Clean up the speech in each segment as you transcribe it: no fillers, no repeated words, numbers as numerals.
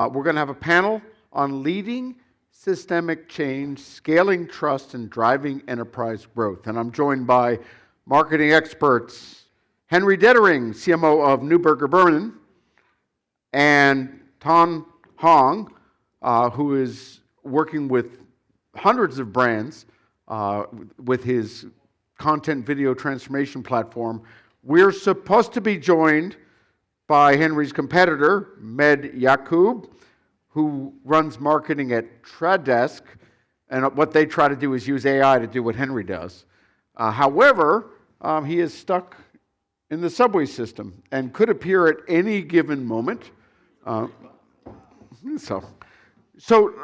We're going to have a panel on leading systemic change, scaling trust, and driving enterprise growth. And I'm joined by marketing experts Henry Dettering, CMO of Neuberger Berman, and Tan Hong, who is working with hundreds of brands with his content video transformation platform. We're supposed to be joined by Henry's competitor, Med Yaqub, who runs marketing at Tradesk, and what they try to do is use AI to do what Henry does. However, he is stuck in the subway system and could appear at any given moment. So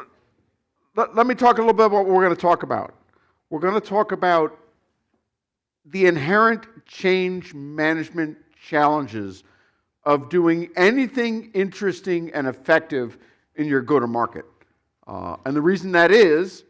let me talk a little bit about what we're going to talk about. We're going to talk about the inherent change management challenges of doing anything interesting and effective in your go-to-market. And the reason that is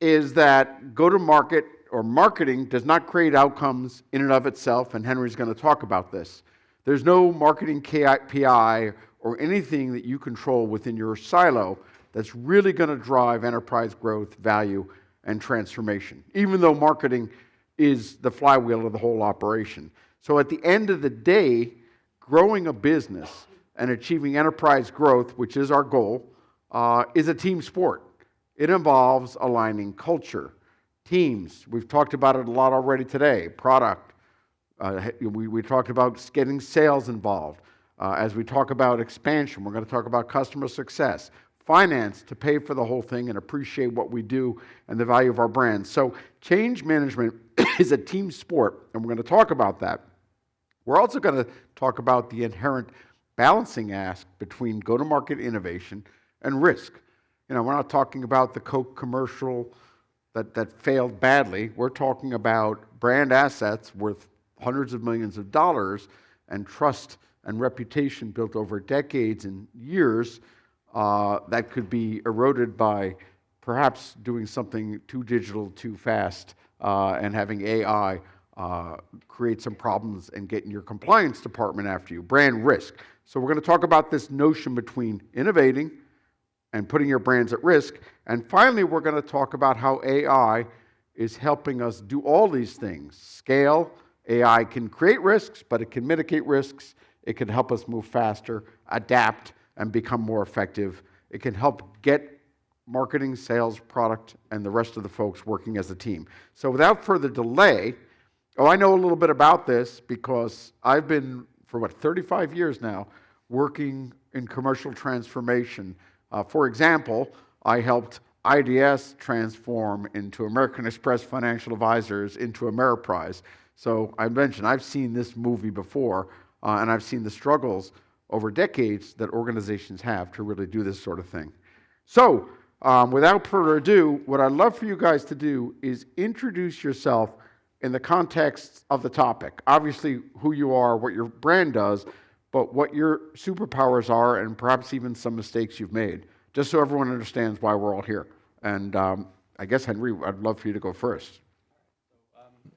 that go-to-market or marketing does not create outcomes in and of itself, and Henry's going to talk about this. There's no marketing KPI or anything that you control within your silo that's really going to drive enterprise growth, value, and transformation, even though marketing is the flywheel of the whole operation. So at the end of the day, growing a business and achieving enterprise growth, which is our goal, is a team sport. It involves aligning culture, teams. We've talked about it a lot already today. Product. We talked about getting sales involved. As we talk about expansion, we're going to talk about customer success. Finance to pay for the whole thing and appreciate what we do and the value of our brand. So change management is a team sport, and we're going to talk about that. We're also going to talk about the inherent balancing act between go-to-market innovation and risk. We're not talking about the Coke commercial that failed badly. We're talking about brand assets worth hundreds of millions of dollars and trust and reputation built over decades and years that could be eroded by perhaps doing something too digital, too fast, and having AI create some problems and getting your compliance department after you. Brand risk. So we're going to talk about this notion between innovating and putting your brands at risk. And finally, we're going to talk about how AI is helping us do all these things. Scale. AI can create risks, but it can mitigate risks. It can help us move faster, adapt, and become more effective. It can help get marketing, sales, product, and the rest of the folks working as a team. So without further delay, I know a little bit about this because I've been, for 35 years now, working in commercial transformation. For example, I helped IDS transform into American Express Financial Advisors into Ameriprise. So I mentioned I've seen this movie before, and I've seen the struggles over decades that organizations have to really do this sort of thing. So without further ado, what I'd love for you guys to do is introduce yourself in the context of the topic. Obviously, who you are, what your brand does, but what your superpowers are, and perhaps even some mistakes you've made, just so everyone understands why we're all here. And I guess, Henry, I'd love for you to go first.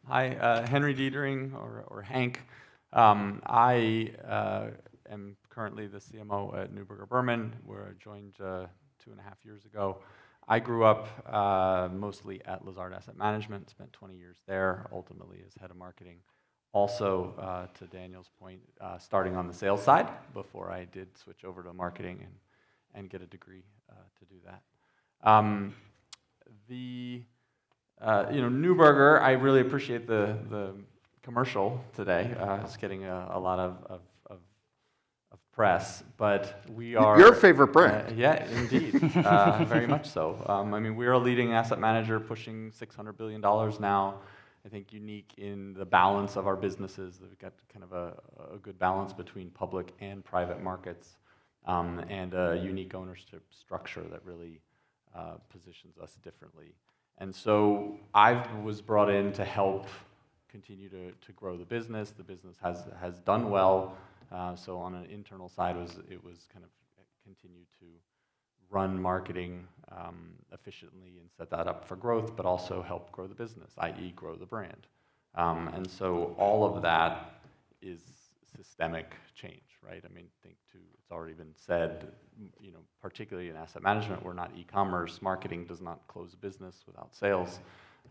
Hi, Henry Dietering, or Hank. I am currently the CMO at Neuberger Berman, where I joined 2.5 years ago. I grew up mostly at Lazard Asset Management, spent 20 years there, ultimately as head of marketing. Also, to Daniel's point, starting on the sales side before I did switch over to marketing and get a degree to do that. Neuberger, I really appreciate the commercial today. It's getting a lot of press, but we are... Your favorite brand. Yeah, indeed. Very much so. We are a leading asset manager pushing $600 billion now. I think unique in the balance of our businesses. We've got kind of a good balance between public and private markets, and a unique ownership structure that really positions us differently. And so I was brought in to help continue to grow the business. The business has done well. So on an internal side, it was kind of continue to run marketing efficiently and set that up for growth, but also help grow the business, i.e. grow the brand. And so all of that is systemic change, right? I mean, think too, it's already been said, particularly in asset management, we're not e-commerce. Marketing does not close a business without sales.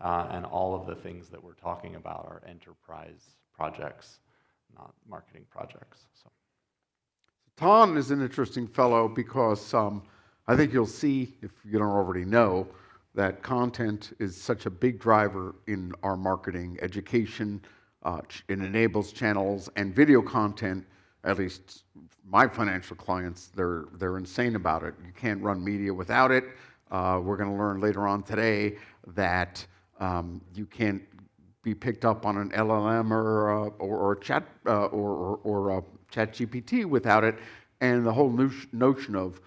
And all of the things that we're talking about are enterprise projects, not marketing projects. So. Ton is an interesting fellow because I think you'll see, if you don't already know, that content is such a big driver in our marketing, education. It enables channels and video content. At least my financial clients, they're insane about it. You can't run media without it. We're going to learn later on today that you can't be picked up on an LLM or chat or chat GPT without it. And the whole notion of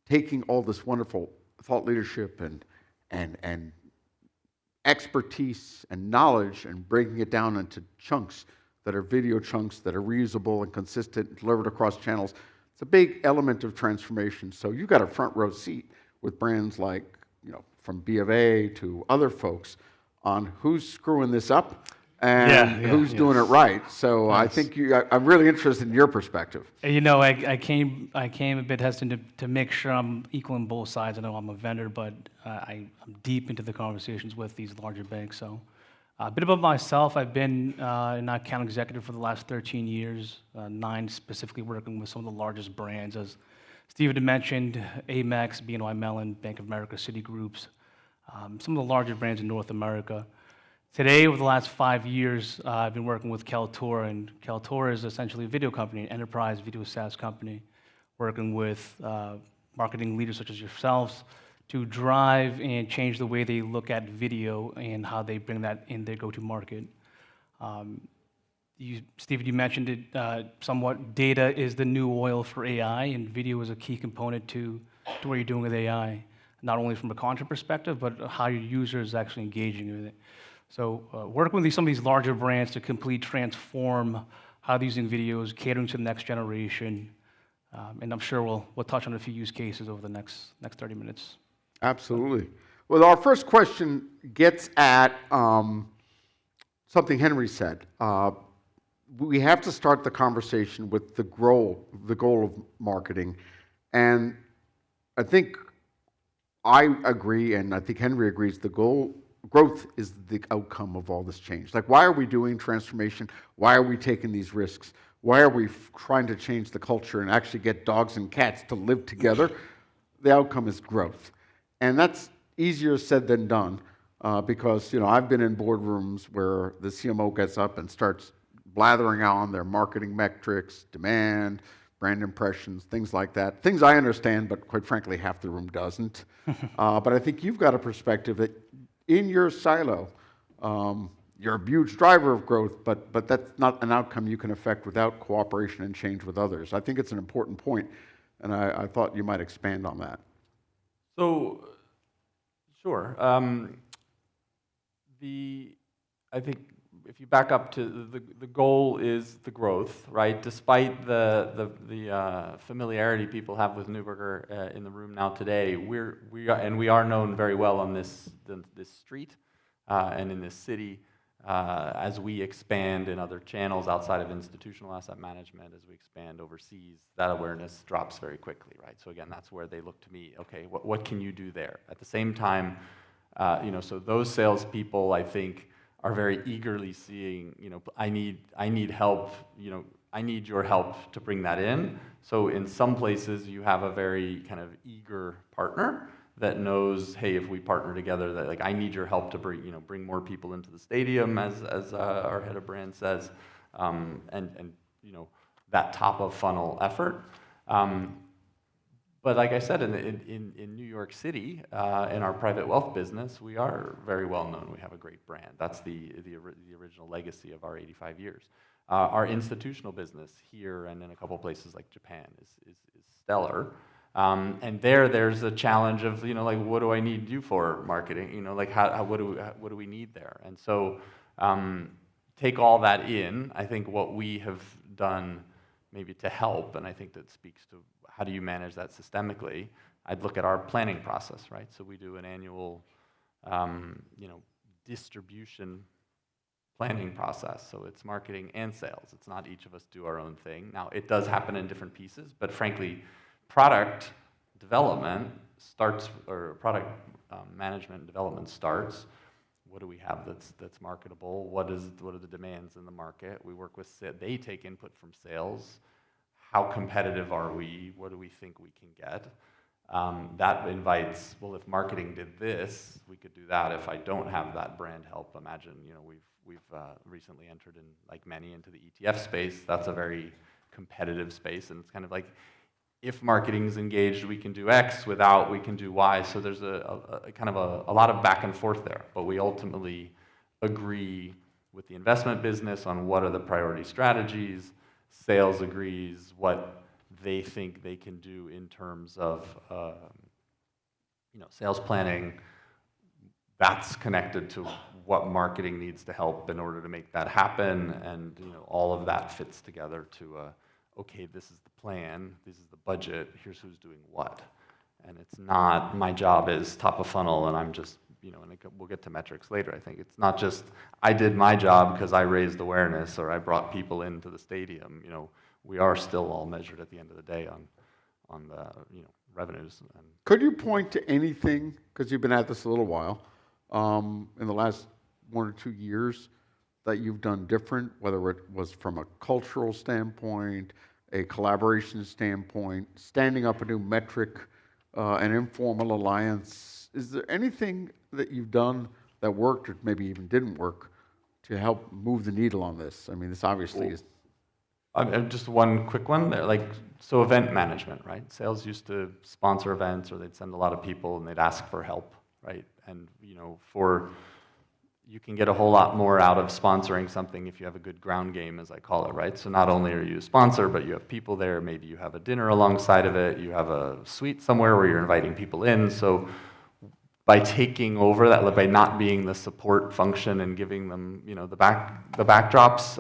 taking all this wonderful thought leadership and expertise and knowledge and breaking it down into chunks that are video chunks that are reusable and consistent, delivered across channels. It's a big element of transformation. So you've got a front row seat with brands like, from B of A to other folks on who's screwing this up and who's doing it right. So I think I'm really interested in your perspective. I came a bit hesitant to make sure I'm equal on both sides. I know I'm a vendor, but I'm deep into the conversations with these larger banks. So a bit about myself. I've been an account executive for the last 13 years, 9 specifically working with some of the largest brands, as Steven had mentioned, Amex, BNY Mellon, Bank of America, Citigroups, some of the larger brands in North America. Today, over the last 5 years, I've been working with Kaltura, and Kaltura is essentially a video company, an enterprise video SaaS company, working with marketing leaders such as yourselves to drive and change the way they look at video and how they bring that in their go-to-market. Steven, you mentioned it somewhat. Data is the new oil for AI, and video is a key component to what you're doing with AI, not only from a content perspective, but how your user is actually engaging with it. So working with some of these larger brands to completely transform how they're using videos, catering to the next generation, and I'm sure we'll touch on a few use cases over the next 30 minutes. Absolutely. Well, our first question gets at something Henry said. We have to start the conversation with the goal of marketing, and I think I agree, and I think Henry agrees. Growth is the outcome of all this change. Like, why are we doing transformation? Why are we taking these risks? Why are we trying to change the culture and actually get dogs and cats to live together? The outcome is growth. And that's easier said than done because, I've been in boardrooms where the CMO gets up and starts blathering on their marketing metrics, demand, brand impressions, things like that. Things I understand, but quite frankly, half the room doesn't. But I think you've got a perspective that in your silo, you're a huge driver of growth, but that's not an outcome you can affect without cooperation and change with others. I think it's an important point, and I thought you might expand on that. So, sure. I think if you back up to the goal is the growth, right? Despite the familiarity people have with Neuberger in the room now today, we are known very well on this street and in this city as we expand in other channels outside of institutional asset management. As we expand overseas, that awareness drops very quickly, right? So again, that's where they look to me. Okay, what can you do there? At the same time, so those salespeople, I think, are very eagerly seeing, I need help, I need your help to bring that in. So in some places you have a very kind of eager partner that knows, hey, if we partner together, that I need your help to bring more people into the stadium, as our head of brand says, and that top of funnel effort. But like I said, in New York City, in our private wealth business, we are very well known. We have a great brand. That's the original legacy of our 85 years. Our institutional business here and in a couple places like Japan is stellar. And there's a challenge of what do I need you for marketing? What do we need there? And so take all that in. I think what we have done maybe to help, and I think that speaks to how do you manage that systemically. I'd look at our planning process, right? So we do an annual, distribution planning process. So it's marketing and sales. It's not each of us do our own thing. Now, it does happen in different pieces, but frankly, product development starts, or product management and development starts. What do we have that's marketable? What are the demands in the market? We work with, they take input from sales. How competitive are we? What do we think we can get? That invites, well, if marketing did this, we could do that. If I don't have that brand help, imagine, we've recently entered in, like many, into the ETF space. That's a very competitive space, and it's kind of like, if marketing's engaged, we can do X. Without, we can do Y. So there's a kind of a lot of back and forth there. But we ultimately agree with the investment business on what are the priority strategies. Sales agrees what they think they can do in terms of sales planning. That's connected to what marketing needs to help in order to make that happen, and all of that fits together to okay, this is the plan, this is the budget, here's who's doing what. And it's not, my job is top of funnel, and I'm just, and we'll get to metrics later, I think. It's not just, I did my job because I raised awareness, or I brought people into the stadium. We are still all measured at the end of the day on the, revenues. And Could you point to anything, because you've been at this a little while, in the last 1 or 2 years, that you've done different, whether it was from a cultural standpoint, a collaboration standpoint, standing up a new metric, an informal alliance? Is there anything that you've done that worked, or maybe even didn't work, to help move the needle on this? I mean, this obviously is... Just one quick one there, so event management, right? Sales used to sponsor events, or they'd send a lot of people and they'd ask for help, right? And you can get a whole lot more out of sponsoring something if you have a good ground game, as I call it, right? So not only are you a sponsor, but you have people there. Maybe you have a dinner alongside of it. You have a suite somewhere where you're inviting people in. So by taking over that, by not being the support function and giving them, the backdrops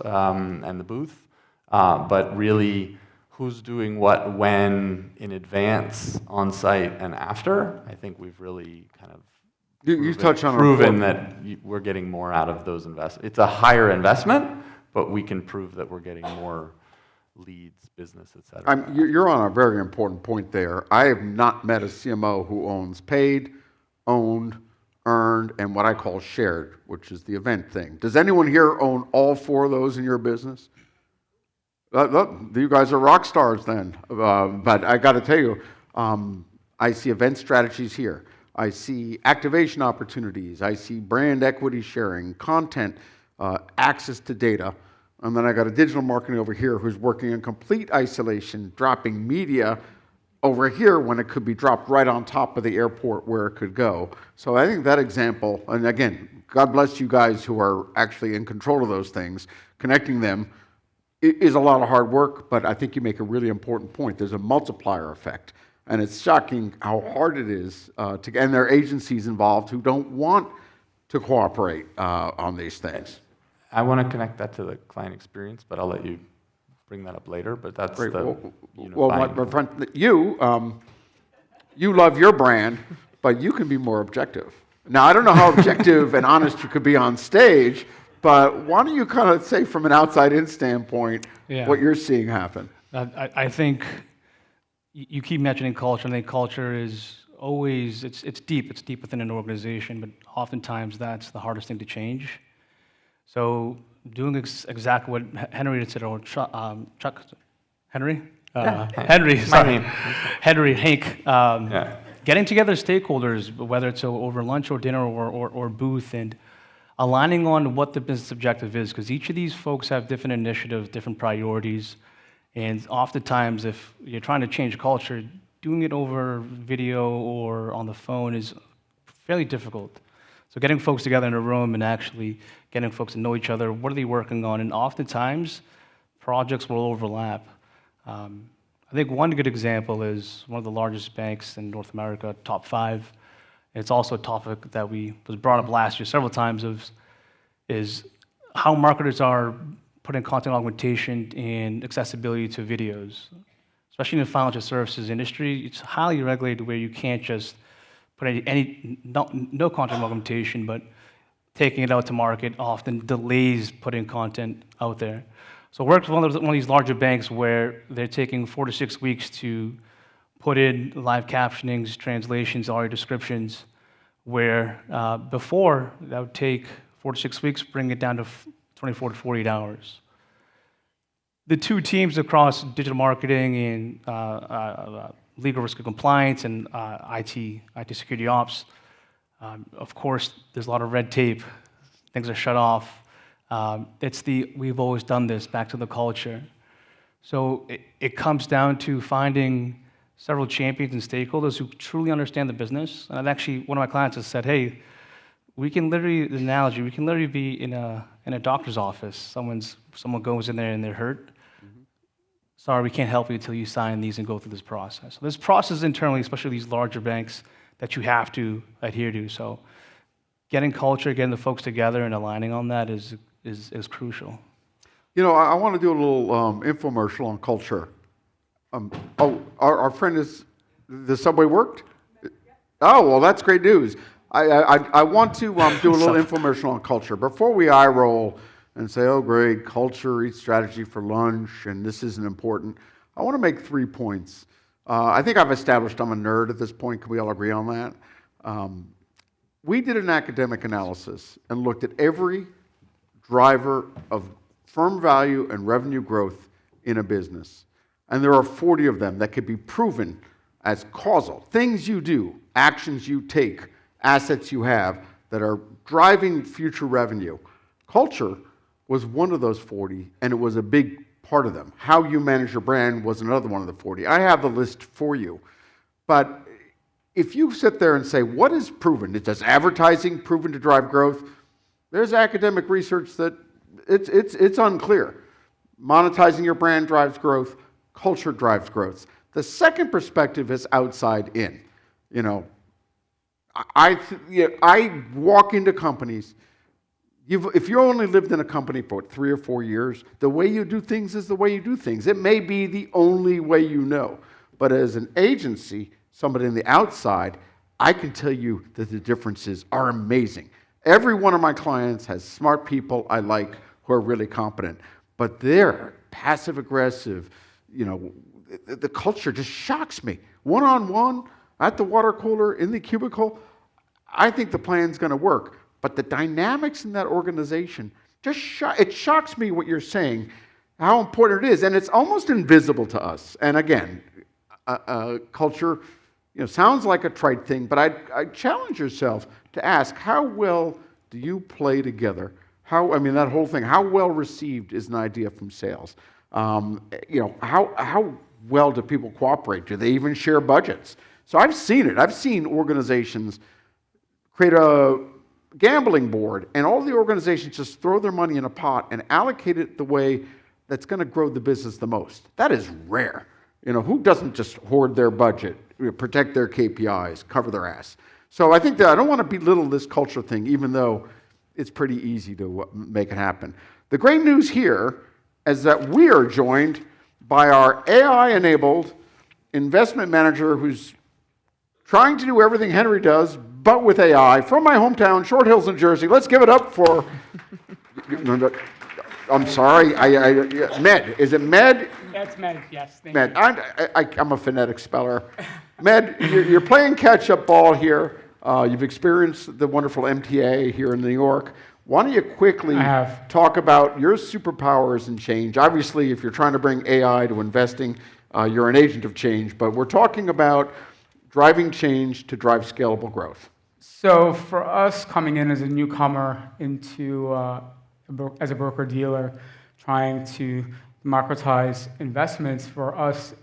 and the booth, but really who's doing what, when, in advance, on site, and after, I think we've really kind of You touched on proven that we're getting more out of those investments. It's a higher investment, but we can prove that we're getting more leads, business, et cetera. You're on a very important point there. I have not met a CMO who owns paid, owned, earned, and what I call shared, which is the event thing. Does anyone here own all 4 of those in your business? Look, you guys are rock stars then. But I got to tell you, I see event strategies here. I see activation opportunities. I see brand equity sharing, content, access to data. And then I got a digital marketing over here who's working in complete isolation, dropping media over here when it could be dropped right on top of the airport where it could go. So I think that example, and again, God bless you guys who are actually in control of those things, connecting them is a lot of hard work, but I think you make a really important point. There's a multiplier effect. And it's shocking how hard it is and there are agencies involved who don't want to cooperate on these things. I want to connect that to the client experience, but I'll let you bring that up later. But that's Great. the Well, my friend, you love your brand, but you can be more objective. Now, I don't know how objective and honest you could be on stage, but why don't you kind of say from an outside-in standpoint what you're seeing happen? I think you keep mentioning culture. I think culture is always, it's deep within an organization, but oftentimes that's the hardest thing to change. So doing exactly what Henry said, or Henry? Henry, sorry. Henry, Hank, getting together stakeholders, whether it's over lunch or dinner or booth, and aligning on what the business objective is, because each of these folks have different initiatives, different priorities, and oftentimes if you're trying to change culture, doing it over video or on the phone is fairly difficult. So getting folks together in a room and actually getting folks to know each other, what are they working on, and oftentimes projects will overlap. I think one good example is one of the largest banks in North America, top 5. It's also a topic that was brought up last year several times, is how marketers are putting content augmentation and accessibility to videos. Especially in the financial services industry, it's highly regulated where you can't just put no content augmentation, but taking it out to market often delays putting content out there. So I worked with one of these larger banks where they're taking 4 to 6 weeks to put in live captionings, translations, audio descriptions, where before that would take 4 to 6 weeks, bring it down to 24 to 48 hours. The two teams across digital marketing and legal risk and compliance and IT security ops, of course, there's a lot of red tape. Things are shut off. We've always done this, back to the culture. So it comes down to finding several champions and stakeholders who truly understand the business. And I've actually, one of my clients has said, hey, we can literally be in a doctor's office. Someone goes in there and they're hurt. Sorry, we can't help you until you sign these and go through this process. So there's processes internally, especially these larger banks, that you have to adhere to. So getting culture, getting the folks together and aligning on that is crucial. You know, I want to do a little infomercial on culture. Our friend is, the subway worked? Oh, well, that's great news. I want to do a little infomercial on culture. Before we eye roll and say, oh, great, culture eats strategy for lunch, and this isn't important, I want to make 3 points. I think I've established I'm a nerd at this point. Can we all agree on that? We did an academic analysis and looked at every driver of firm value and revenue growth in a business. And there are 40 of them that could be proven as causal. Things you do, actions you take, assets you have that are driving future revenue. Culture was one of those 40, and it was a big part of them. How you manage your brand was another one of the 40. I have the list for you. But if you sit there and say, what is proven? Does advertising proven to drive growth? There's academic research that it's unclear. Monetizing your brand drives growth. Culture drives growth. The second perspective is outside in. You know, I walk into companies. If you only lived in a company for 3 or 4 years, the way you do things is the way you do things. It may be the only way you know. But as an agency, somebody on the outside, I can tell you that the differences are amazing. Every one of my clients has smart people I like who are really competent. But they're passive aggressive. You know, the culture just shocks me. One-on-one, at the water cooler, in the cubicle, I think the plan's going to work. But the dynamics in that organization, it shocks me what you're saying, how important it is. And it's almost invisible to us. And again, culture, you know, sounds like a trite thing, but I challenge yourself to ask, how well do you play together? That whole thing, how well received is an idea from sales? You know, how well do people cooperate? Do they even share budgets? So I've seen it. I've seen organizations create a gambling board, and all the organizations just throw their money in a pot and allocate it the way that's going to grow the business the most. That is rare. You know, who doesn't just hoard their budget, protect their KPIs, cover their ass? So I think that I don't want to belittle this culture thing, even though it's pretty easy to make it happen. The great news here is that we are joined by our AI-enabled investment manager who's trying to do everything Henry does, but with AI, from my hometown, Short Hills, New Jersey. Let's give it up for, I'm sorry, Med. Is it Med? That's Med, yes. Med. I'm a phonetic speller. Med, you're playing catch-up ball here. You've experienced the wonderful MTA here in New York. Why don't you quickly talk about your superpowers and change? Obviously, if you're trying to bring AI to investing, you're an agent of change, but we're talking about driving change to drive scalable growth. So for us coming in as a newcomer into as a broker-dealer, trying to democratize investments, for us,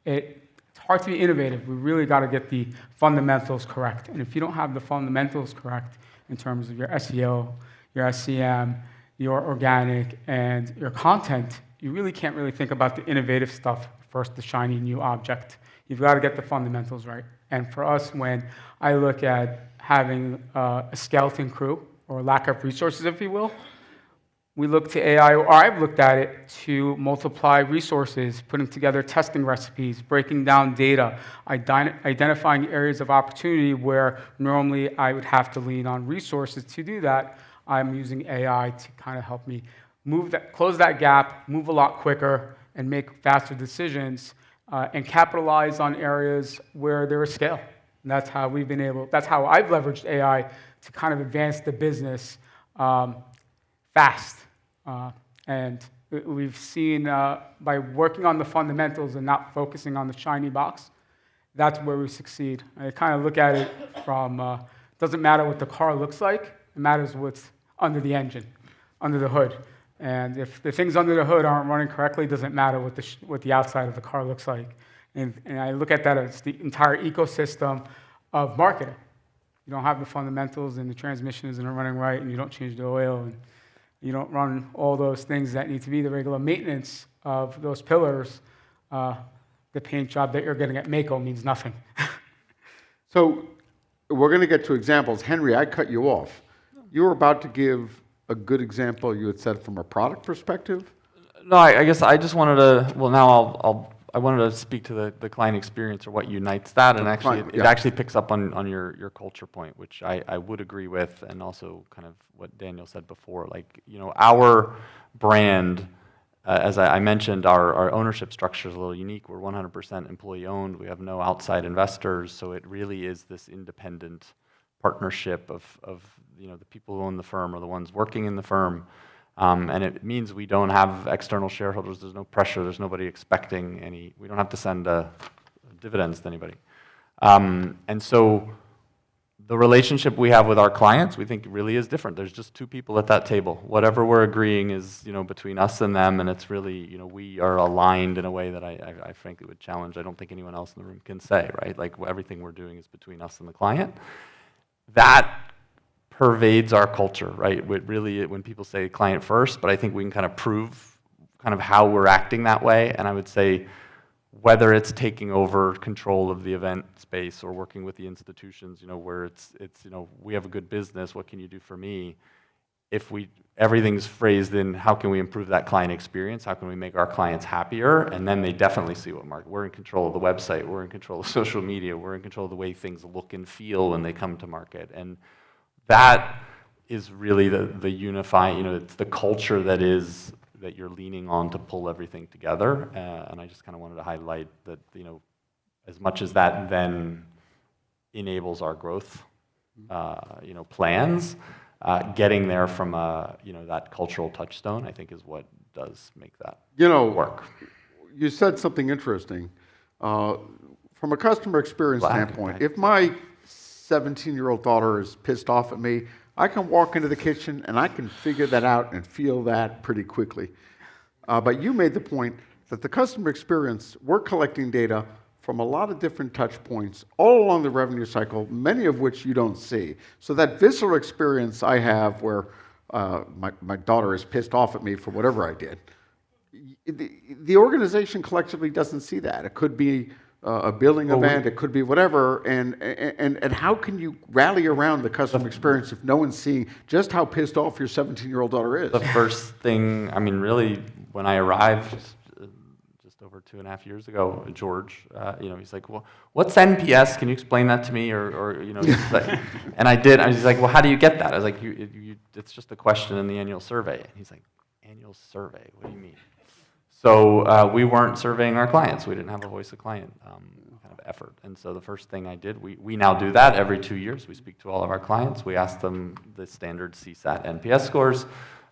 it's hard to be innovative. We really got to get the fundamentals correct. And if you don't have the fundamentals correct in terms of your SEO, your SEM, your organic, and your content, you really can't really think about the innovative stuff first, the shiny new object. You've got to get the fundamentals right. And for us, when I look at having a skeleton crew, or lack of resources, if you will, we look to AI, or I've looked at it, to multiply resources, putting together testing recipes, breaking down data, identifying areas of opportunity where normally I would have to lean on resources to do that. I'm using AI to kind of help me close that gap, move a lot quicker, and make faster decisions, and capitalize on areas where there is scale. And that's how that's how I've leveraged AI to kind of advance the business fast. And we've seen by working on the fundamentals and not focusing on the shiny box, that's where we succeed. I kind of look at it from, doesn't matter what the car looks like, it matters what's under the engine, under the hood. And if the things under the hood aren't running correctly, it doesn't matter what the outside of the car looks like. And I look at that as the entire ecosystem of marketing. You don't have the fundamentals and the transmission isn't running right, and you don't change the oil, and you don't run all those things that need to be the regular maintenance of those pillars, the paint job that you're getting at Mako means nothing. So we're going to get to examples. Henry, I cut you off. You were about to give a good example, you had said, from a product perspective. No, I guess I just wanted to, well, now I wanted to speak to the client experience or what unites that, and actually it actually picks up on your culture point, which I would agree with, and also kind of what Daniel said before. Like, our brand, as I mentioned, our ownership structure is a little unique. We're 100% employee owned. We have no outside investors, so it really is this independent partnership of the people who own the firm are the ones working in the firm. And it means we don't have external shareholders. There's no pressure. There's nobody expecting any. We don't have to send dividends to anybody. And so the relationship we have with our clients, we think really is different. There's just two people at that table. Whatever we're agreeing is, between us and them, and it's really, we are aligned in a way that I frankly would challenge. I don't think anyone else in the room can say, right? Like, everything we're doing is between us and the client. That pervades our culture, right? When people say client first, but I think we can kind of prove kind of how we're acting that way. And I would say, whether it's taking over control of the event space or working with the institutions, where it's we have a good business, what can you do for me? If everything's phrased in how can we improve that client experience, how can we make our clients happier, and then they definitely see what market. We're in control of the website, we're in control of social media, we're in control of the way things look and feel when they come to market. And that is really the unifying, it's the culture that you're leaning on to pull everything together. And I just kind of wanted to highlight that, as much as that then enables our growth, plans, getting there from that cultural touchstone, I think, is what does make that work. You said something interesting. From a customer experience standpoint, if my 17-year-old daughter is pissed off at me, I can walk into the kitchen and I can figure that out and feel that pretty quickly. But you made the point that the customer experience, we're collecting data from a lot of different touch points all along the revenue cycle, many of which you don't see. So that visceral experience I have where my daughter is pissed off at me for whatever I did, the organization collectively doesn't see that. It could be a billing event, it could be whatever, and how can you rally around the customer experience if no one's seeing just how pissed off your 17-year-old daughter is? The first thing, really, when I arrived just over 2.5 years ago, George, he's like, well, what's NPS? Can you explain that to me? Or he's like, and I did. I was like, well, how do you get that? I was like, it's just a question in the annual survey. And he's like, annual survey? What do you mean? So we weren't surveying our clients. We didn't have a voice of client kind of effort. And so the first thing I did, we now do that every 2 years. We speak to all of our clients. We ask them the standard CSAT NPS scores.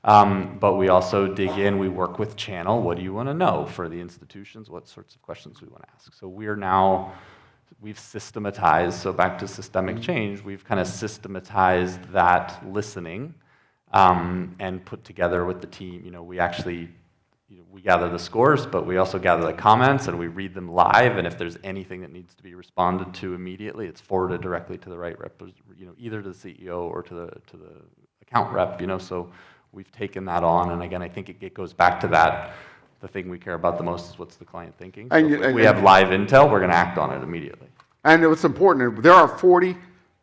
But we also dig in. We work with channel. What do you want to know for the institutions? What sorts of questions we want to ask? So we've systematized, so back to systemic change, we've kind of systematized that listening and put together with the team. We actually we gather the scores, but we also gather the comments and we read them live. And if there's anything that needs to be responded to immediately, it's forwarded directly to the right rep, either to the CEO or to the account rep. So we've taken that on. And again, I think it goes back to that. The thing we care about the most is what's the client thinking. So if we have live intel, we're going to act on it immediately. And what's important, there are 40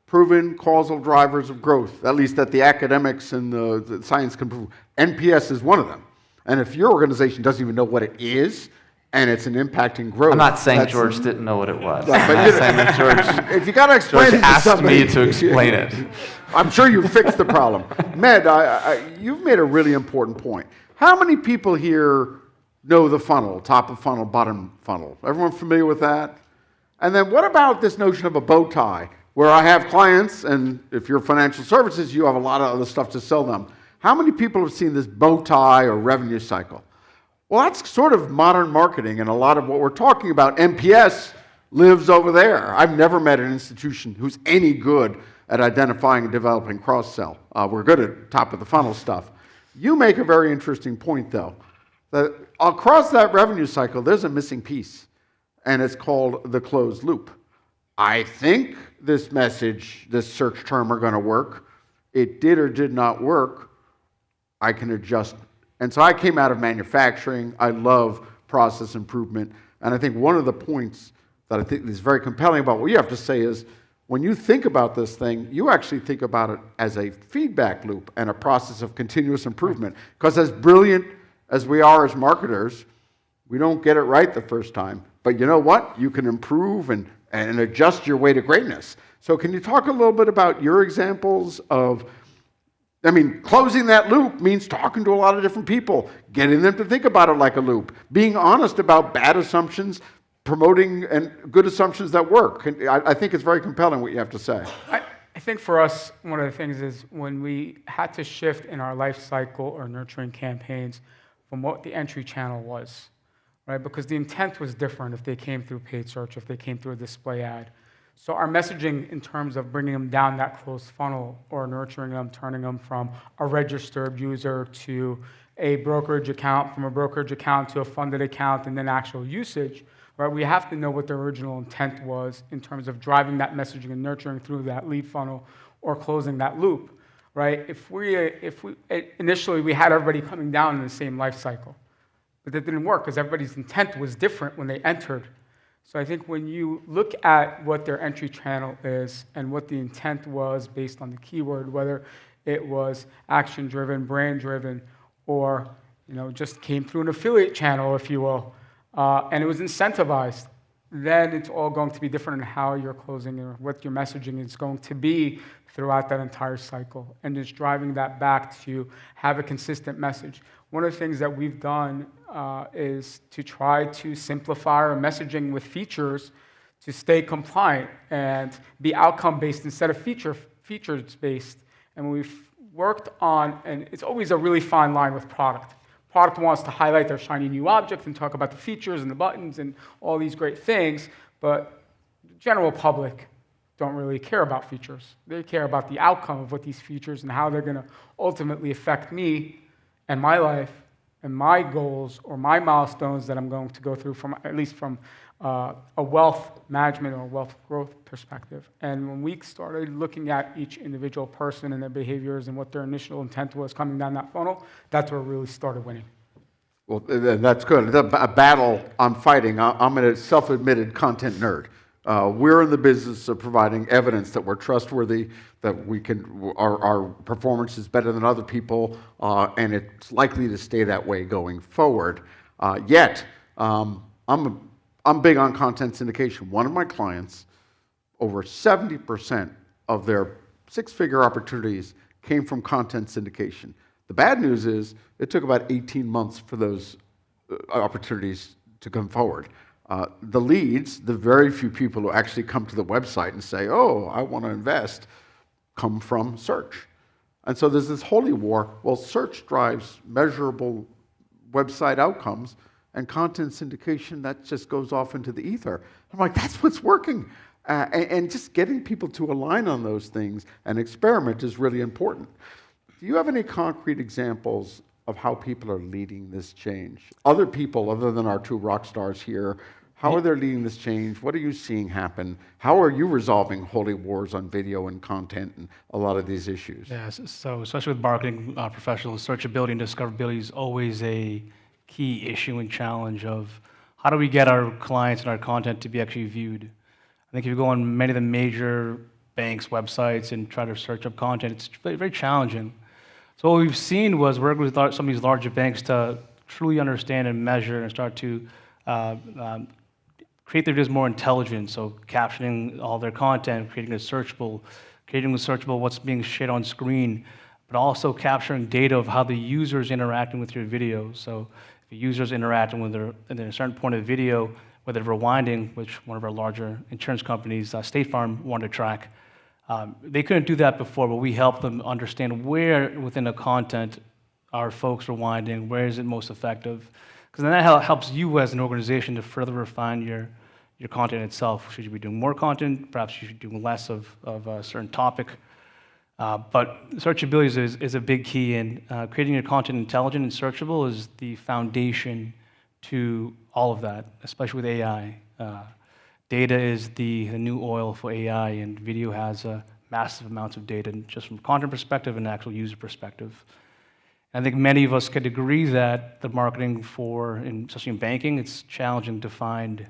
proven causal drivers of growth, at least that the academics and the science can prove. NPS is one of them. And if your organization doesn't even know what it is, and it's an impacting growth. I'm not saying That's- George didn't know what it was. Right, but I'm you not saying that George, If you got to explain George it to asked somebody, me to explain it. I'm sure you fixed the problem. Med, you've made a really important point. How many people here know the funnel, top of funnel, bottom funnel? Everyone familiar with that? And then what about this notion of a bow tie, where I have clients, and if you're financial services, you have a lot of other stuff to sell them. How many people have seen this bow tie or revenue cycle? Well, that's sort of modern marketing, and a lot of what we're talking about, MPS, lives over there. I've never met an institution who's any good at identifying and developing cross-sell. We're good at top of the funnel stuff. You make a very interesting point, though, that across that revenue cycle, there's a missing piece, and it's called the closed loop. I think this message, this search term are going to work. It did or did not work. I can adjust. And so I came out of manufacturing. I love process improvement. And I think one of the points that I think is very compelling about what you have to say is, when you think about this thing, you actually think about it as a feedback loop and a process of continuous improvement. Because as brilliant as we are as marketers, we don't get it right the first time. But you know what? You can improve and adjust your way to greatness. So can you talk a little bit about your examples of, closing that loop means talking to a lot of different people, getting them to think about it like a loop, being honest about bad assumptions, promoting and good assumptions that work. I think it's very compelling what you have to say. I think for us, one of the things is when we had to shift in our life cycle or nurturing campaigns from what the entry channel was, right? Because the intent was different if they came through paid search, if they came through a display ad. So our messaging in terms of bringing them down that closed funnel or nurturing them, turning them from a registered user to a brokerage account, from a brokerage account to a funded account, and then actual usage, right? We have to know what the original intent was in terms of driving that messaging and nurturing through that lead funnel or closing that loop, right? If we initially we had everybody coming down in the same life cycle, but that didn't work because everybody's intent was different when they entered. So I think when you look at what their entry channel is and what the intent was based on the keyword, whether it was action-driven, brand-driven, or just came through an affiliate channel, if you will, and it was incentivized, then it's all going to be different in how you're closing or what your messaging is going to be throughout that entire cycle, and just driving that back to have a consistent message. One of the things that we've done is to try to simplify our messaging with features to stay compliant and be outcome-based instead of features-based. And we've worked on, and it's always a really fine line with product. Product wants to highlight their shiny new object and talk about the features and the buttons and all these great things, but the general public don't really care about features. They care about the outcome of what these features and how they're going to ultimately affect me and my life and my goals or my milestones that I'm going to go through from, at least from a wealth management or wealth growth perspective. And when we started looking at each individual person and their behaviors and what their initial intent was coming down that funnel, that's where we really started winning. Well, that's good. It's a battle I'm fighting. I'm a self-admitted content nerd. We're in the business of providing evidence that we're trustworthy, that we can, our performance is better than other people, and it's likely to stay that way going forward. Yet, I'm big on content syndication. One of my clients, over 70% of their six-figure opportunities came from content syndication. The bad news is it took about 18 months for those opportunities to come forward. The leads, the very few people who actually come to the website and say, oh, I want to invest, come from search. And so there's this holy war. Well, search drives measurable website outcomes, and content syndication, that just goes off into the ether. I'm like, that's what's working. And just getting people to align on those things and experiment is really important. Do you have any concrete examples of how people are leading this change? Other people, other than our two rock stars here, how are they leading this change? What are you seeing happen? How are you resolving holy wars on video and content and a lot of these issues? Yes, so especially with marketing professionals, searchability and discoverability is always a key issue and challenge of how do we get our clients and our content to be actually viewed. I think if you go on many of the major banks' websites and try to search up content, it's very, very challenging. So what we've seen was work with some of these larger banks to truly understand and measure and start to create their videos more intelligent, so captioning all their content, creating a searchable what's being shared on screen, but also capturing data of how the user is interacting with your video. So if the user is interacting with at a certain point of the video, whether they're rewinding, which one of our larger insurance companies, State Farm, wanted to track, they couldn't do that before, but we helped them understand where within the content are folks rewinding, where is it most effective, because then that helps you as an organization to further refine your content itself. Should you be doing more content? Perhaps you should do less of a certain topic. But searchability is a big key, and creating your content intelligent and searchable is the foundation to all of that, especially with AI. Data is the new oil for AI, and video has massive amounts of data, just from a content perspective and actual user perspective. I think many of us could agree that the marketing especially in banking, it's challenging to find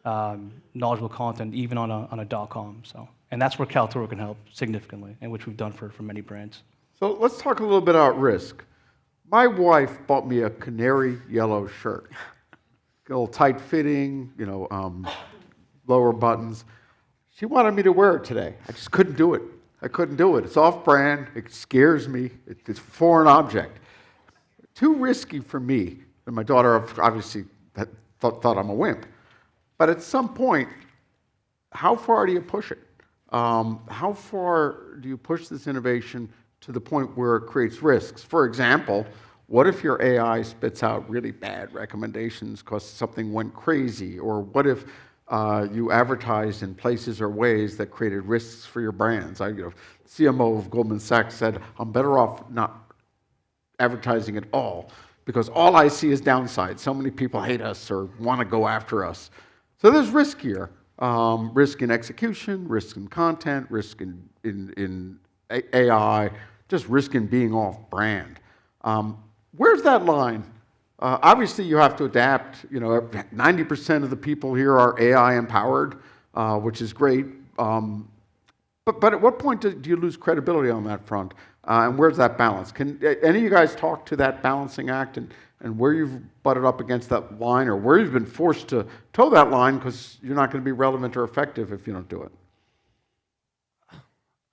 knowledgeable content, even on a .com. So, and that's where Kaltura can help significantly, and which we've done for many brands. So let's talk a little bit about risk. My wife bought me a canary yellow shirt, a little tight fitting, lower buttons. She wanted me to wear it today. I just couldn't do it. I couldn't do it. It's off-brand. It scares me. It's a foreign object. Too risky for me. And my daughter obviously thought I'm a wimp. But at some point, how far do you push it? How far do you push this innovation to the point where it creates risks? For example, what if your AI spits out really bad recommendations because something went crazy? Or what if you advertised in places or ways that created risks for your brands? CMO of Goldman Sachs said, I'm better off not advertising at all because all I see is downside. So many people hate us or want to go after us. So there's risk here. Risk in execution, risk in content, risk in AI, just risk in being off-brand. Where's that line? Obviously, you have to adapt. 90% of the people here are AI empowered, which is great. But at what point do you lose credibility on that front? And where's that balance? Can any of you guys talk to that balancing act and where you've butted up against that line, or where you've been forced to toe that line because you're not going to be relevant or effective if you don't do it?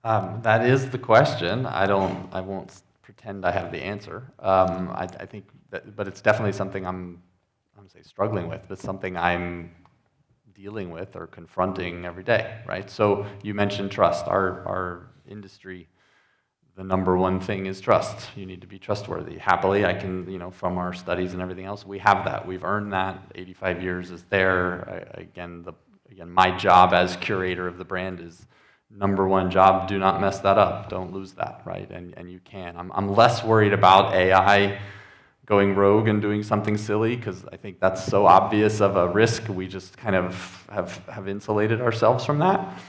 That is the question. I won't pretend I have the answer. I think but it's definitely something I'm struggling with, but something I'm dealing with or confronting every day, right? So you mentioned trust. Our industry, the number one thing is trust. You need to be trustworthy. Happily, I can, from our studies and everything else, we have that. We've earned that. 85 years is there. Again, my job as curator of the brand is number one job. Do not mess that up. Don't lose that, right? And you can. I'm less worried about AI going rogue and doing something silly, because I think that's so obvious of a risk. We just kind of have insulated ourselves from that.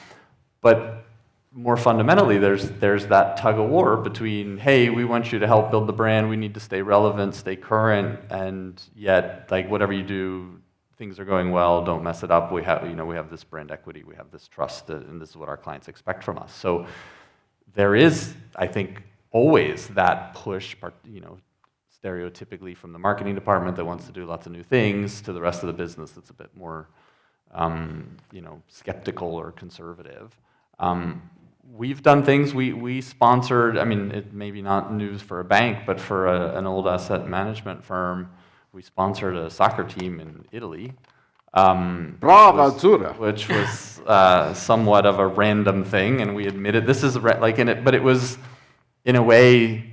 But more fundamentally, there's that tug of war between, hey, we want you to help build the brand, we need to stay relevant, stay current, and yet, whatever you do, things are going well, don't mess it up. We have this brand equity, we have this trust, and this is what our clients expect from us. So there is, I think, always that push, stereotypically from the marketing department that wants to do lots of new things to the rest of the business that's a bit more, skeptical or conservative. We've done things. We sponsored. It maybe not news for a bank, but for an old asset management firm, we sponsored a soccer team in Italy. Brava Azzurra. Which was somewhat of a random thing, and we admitted this is but it was in a way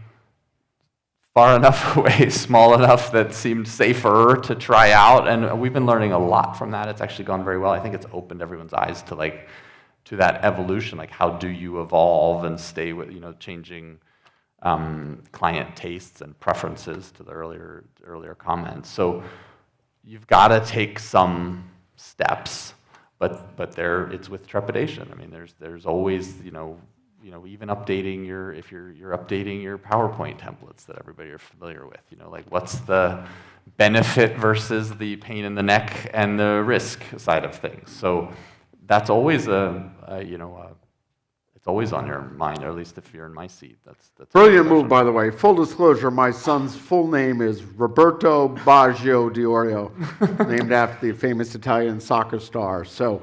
far enough away, small enough that seemed safer to try out, and we've been learning a lot from that. It's actually gone very well. I think it's opened everyone's eyes to that evolution, how do you evolve and stay with changing client tastes and preferences, to the earlier comments. So you've got to take some steps, but it's with trepidation. There's always even updating if you're updating your PowerPoint templates that everybody are familiar with. What's the benefit versus the pain in the neck and the risk side of things. So that's always a it's always on your mind, or at least if you're in my seat. That's Brilliant move, by the way. Full disclosure, my son's full name is Roberto Baggio D'Orio, named after the famous Italian soccer star. So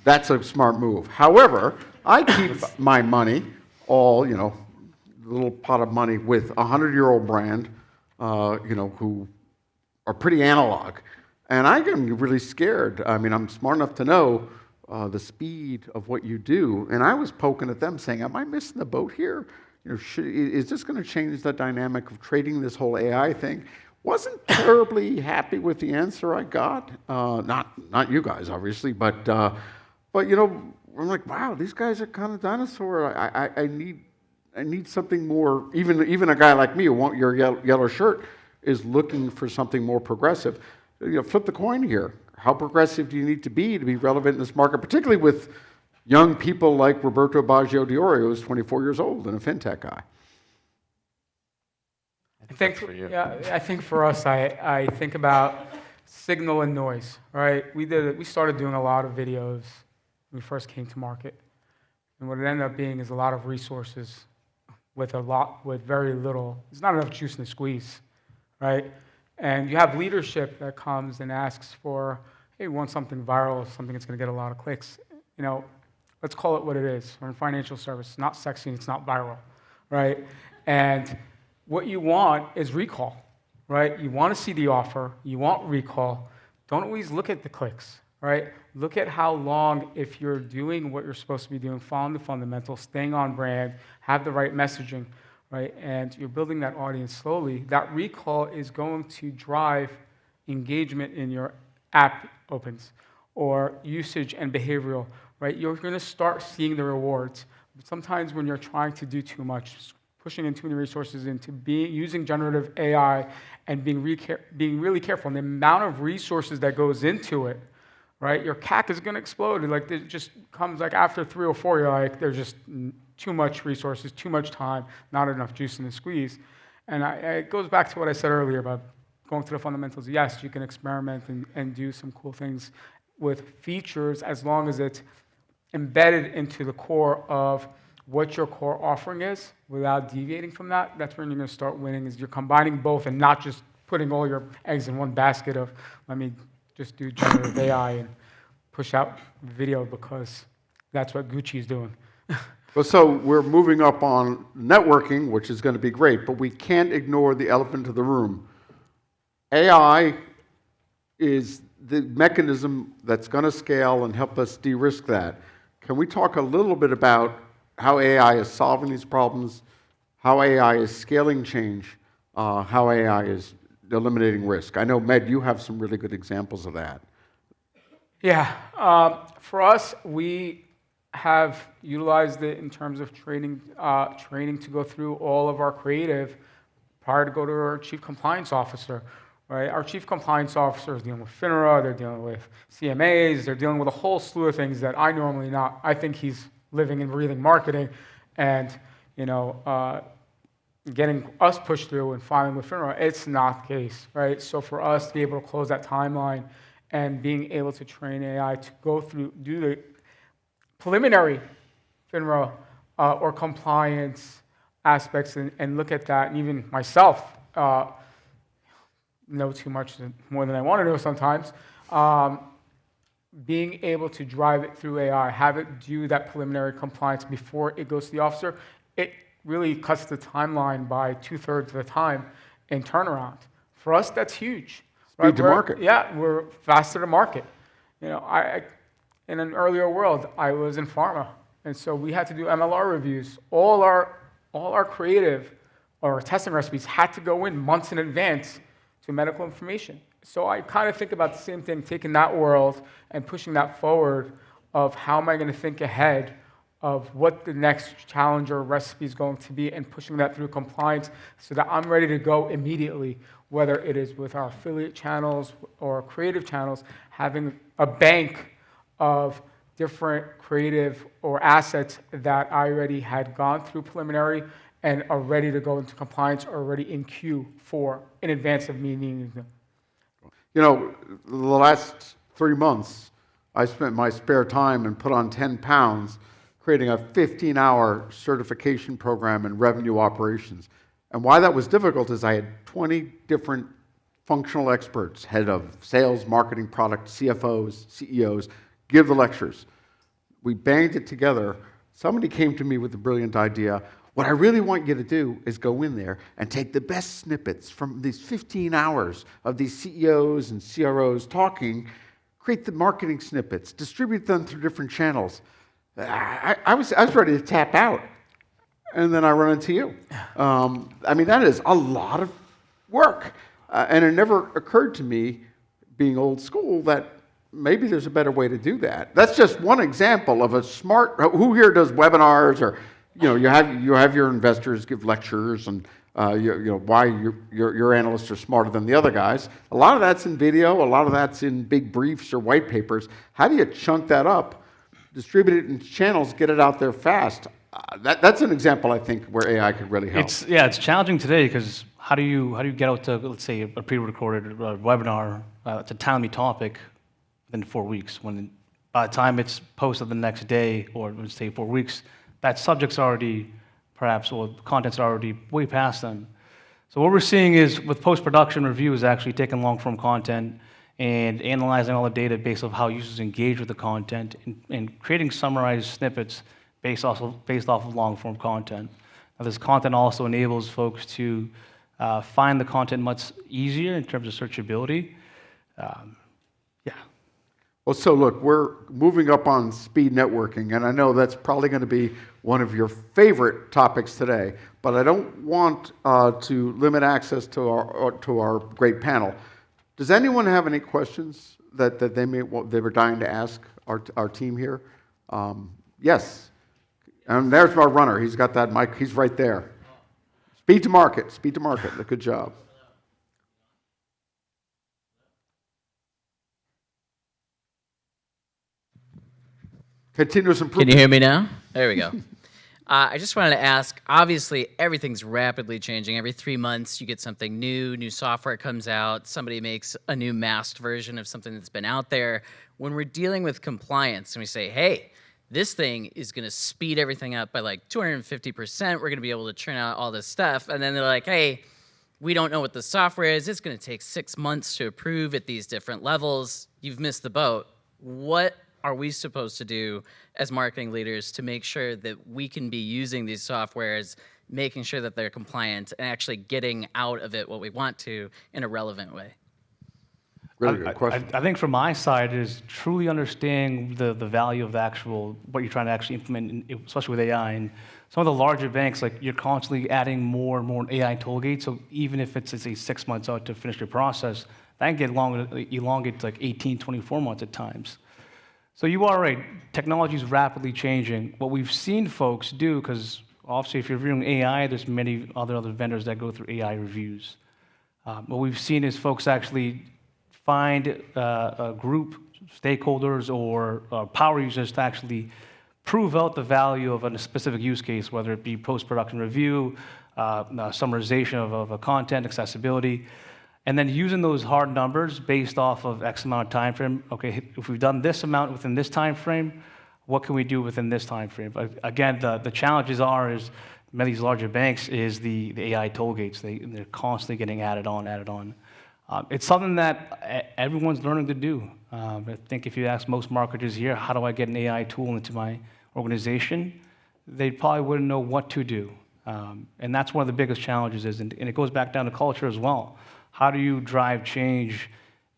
that's a smart move. However, I keep my money, all, little pot of money with a 100-year-old brand, who are pretty analog. And I get really scared. I mean, I'm smart enough to know the speed of what you do. And I was poking at them saying, am I missing the boat here? Is this going to change the dynamic of trading this whole AI thing? Wasn't terribly happy with the answer I got. Not you guys, obviously, but I'm like, wow, these guys are kind of dinosaur. I need something more. Even a guy like me who wants your yellow shirt is looking for something more progressive. Flip the coin here. How progressive do you need to be relevant in this market, particularly with young people like Roberto Baggio D'Orio, who's 24 years old and a fintech guy? I think that's for you. Yeah, I think for us, I think about signal and noise, right? We started doing a lot of videos when we first came to market. And what it ended up being is a lot of resources with very little. There's not enough juice in the squeeze, right? And you have leadership that comes and asks for, hey, we want something viral, something that's going to get a lot of clicks. Let's call it what it is. We're in financial service. It's not sexy, it's not viral, right? And what you want is recall, right? You want to see the offer. You want recall. Don't always look at the clicks, right? Look at how long, if you're doing what you're supposed to be doing, following the fundamentals, staying on brand, have the right messaging, right? And you're building that audience slowly. That recall is going to drive engagement in your app opens or usage and behavioral, right? You're going to start seeing the rewards. But sometimes when you're trying to do too much, pushing in too many resources into using generative AI and being really careful, and the amount of resources that goes into it, right? Your CAC is going to explode. Like it just comes like after 3 or 4, you're like, there's just too much resources, too much time, not enough juice in the squeeze. And it goes back to what I said earlier about going to the fundamentals. Yes, you can experiment and do some cool things with features as long as it's embedded into the core of what your core offering is without deviating from that. That's when you're going to start winning, is you're combining both and not just putting all your eggs in one basket of, let me just do generative AI and push out video because that's what Gucci's doing. Well, so we're moving up on networking, which is going to be great, but we can't ignore the elephant in the room. AI is the mechanism that's going to scale and help us de-risk that. Can we talk a little bit about how AI is solving these problems, how AI is scaling change, how AI is eliminating risk? I know, Med, you have some really good examples of that. Yeah. For us, we have utilized it in terms of training to go through all of our creative prior to go to our chief compliance officer. Right? Our chief compliance officer is dealing with FINRA, they're dealing with CMAs, they're dealing with a whole slew of things that I normally not. I think he's living and breathing marketing, and getting us pushed through and filing with FINRA. It's not the case, right? So for us to be able to close that timeline and being able to train AI to go through, do the preliminary FINRA or compliance aspects and look at that, and even myself. Know too much more than I want to know sometimes. Being able to drive it through AI, have it do that preliminary compliance before it goes to the officer, it really cuts the timeline by 2/3 of the time in turnaround. For us, that's huge. Speed to market. Yeah, we're faster to market. I in an earlier world, I was in pharma, and so we had to do MLR reviews. All our creative or testing recipes had to go in months in advance to medical information. So I kind of think about the same thing, taking that world and pushing that forward of how am I going to think ahead of what the next challenge or recipe is going to be and pushing that through compliance so that I'm ready to go immediately, whether it is with our affiliate channels or creative channels, having a bank of different creative or assets that I already had gone through preliminary and are ready to go into compliance, or already in queue for in advance of me needing them. The last 3 months, I spent my spare time and put on 10 pounds creating a 15-hour certification program in revenue operations. And why that was difficult is I had 20 different functional experts, head of sales, marketing, product, CFOs, CEOs, give the lectures. We banged it together. Somebody came to me with a brilliant idea. What I really want you to do is go in there and take the best snippets from these 15 hours of these CEOs and CROs talking, create the marketing snippets, distribute them through different channels. I was ready to tap out. And then I run into you. I mean, that is a lot of work. And it never occurred to me, being old school, that maybe there's a better way to do that. That's just one example of a smart, who here does webinars, or you have your investors give lectures, and why your analysts are smarter than the other guys. A lot of that's in video, a lot of that's in big briefs or white papers. How do you chunk that up, distribute it in channels, get it out there fast? That's an example, I think, where AI could really help. It's challenging today because how do you get out to, let's say, a pre-recorded webinar? It's a timely topic within 4 weeks. When by the time it's posted the next day, or let's say 4 weeks, that subject's already perhaps, or the content's already way past them. So what we're seeing is with post-production review is actually taking long-form content and analyzing all the data based on how users engage with the content, and creating summarized snippets based off of long-form content. Now, this content also enables folks to find the content much easier in terms of searchability. Well, so look, we're moving up on speed networking, and I know that's probably going to be one of your favorite topics today, but I don't want to limit access to our great panel. Does anyone have any questions that they were dying to ask our team here? Yes. And there's our runner. He's got that mic. He's right there. Speed to market. Good job. Continuous improvement. Can you hear me now? There we go. I just wanted to ask, obviously, everything's rapidly changing. Every 3 months, you get something new software comes out, somebody makes a new masked version of something that's been out there. When we're dealing with compliance and we say, hey, this thing is going to speed everything up by like 250%, we're going to be able to churn out all this stuff, and then they're like, hey, we don't know what the software is, it's going to take 6 months to approve at these different levels, you've missed the boat. What are we supposed to do as marketing leaders to make sure that we can be using these softwares, making sure that they're compliant, and actually getting out of it what we want to in a relevant way? Really good question. I think from my side is truly understanding the value of what you're trying to actually implement, especially with AI. And some of the larger banks, like, you're constantly adding more and more AI toll gates. So even if it's 6 months out to finish your process, that can get elongated to like 18, 24 months at times. So you are right, technology is rapidly changing. What we've seen folks do, because obviously if you're reviewing AI, there's many other vendors that go through AI reviews. What we've seen is folks actually find a group, stakeholders, or power users to actually prove out the value of a specific use case, whether it be post-production review, summarization of a content, accessibility. And then using those hard numbers based off of X amount of time frame. Okay, if we've done this amount within this time frame, what can we do within this time frame? But again, the challenges is many of these larger banks is the AI toll gates. They're constantly getting added on. It's something that everyone's learning to do. I think if you ask most marketers here, how do I get an AI tool into my organization? They probably wouldn't know what to do. And that's one of the biggest challenges and it goes back down to culture as well. How do you drive change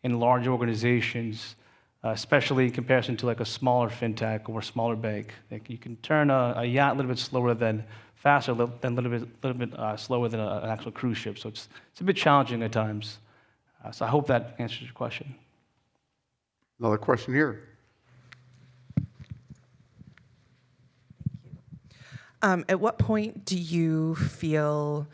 in large organizations, especially in comparison to like a smaller fintech or a smaller bank? Like, you can turn a yacht a little bit slower than faster, than a little bit slower than an actual cruise ship. So it's a bit challenging at times. So I hope that answers your question. Another question here. At what point do you feel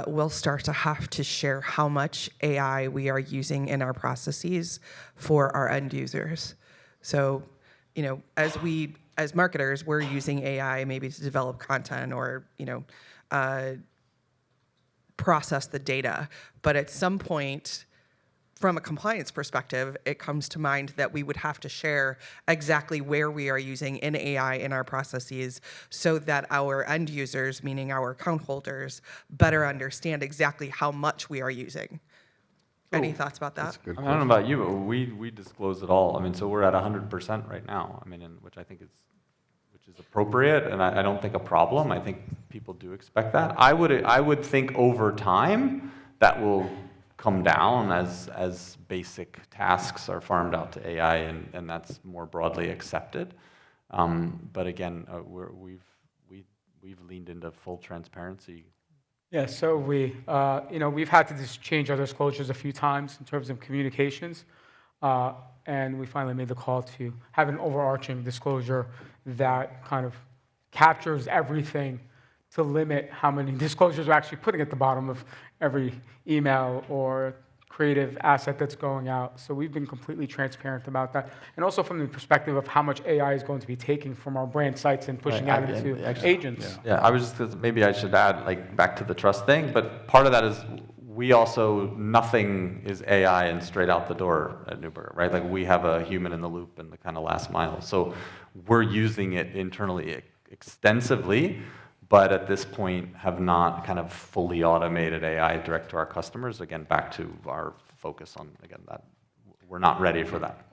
we'll start to have to share how much AI we are using in our processes for our end users? So, as marketers, we're using AI maybe to develop content or, process the data. But at some point, from a compliance perspective, it comes to mind that we would have to share exactly where we are using in AI in our processes so that our end users, meaning our account holders, better understand exactly how much we are using. Any thoughts about that? That's a good I don't know question. about you, but we disclose it all. I mean, so we're at 100% right now. I mean, which I think is appropriate, and I don't think a problem. I think people do expect that. I would think over time that will come down as basic tasks are farmed out to AI, and that's more broadly accepted. But again, we've leaned into full transparency. Yeah, so we've had to just change our disclosures a few times in terms of communications, and we finally made the call to have an overarching disclosure that kind of captures everything to limit how many disclosures we're actually putting at the bottom of every email or creative asset that's going out. So we've been completely transparent about that. And also from the perspective of how much AI is going to be taking from our brand sites and pushing out into agents. Yeah, I was just, maybe I should add, like, back to the trust thing, but part of that is we also, nothing is AI and straight out the door at Neuberger, right? Like, we have a human in the loop in the kind of last mile. So we're using it internally extensively, but at this point have not kind of fully automated AI direct to our customers. Again, back to our focus on, again, that we're not ready for that.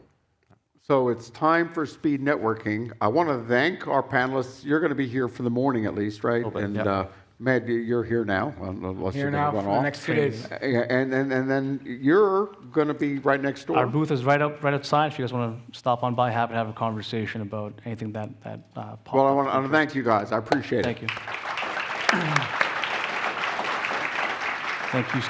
So it's time for speed networking. I want to thank our panelists. You're going to be here for the morning at least, right? Little bit, And yep. Matt, you're here now. Unless Here you're now going for to run the off. next 2 days. And then you're going to be right next door. Our booth is right outside. If you guys want to stop on by, happy to have a conversation about anything that popped Well, I up. want to thank you guys. I appreciate it. Thank you. Thank you.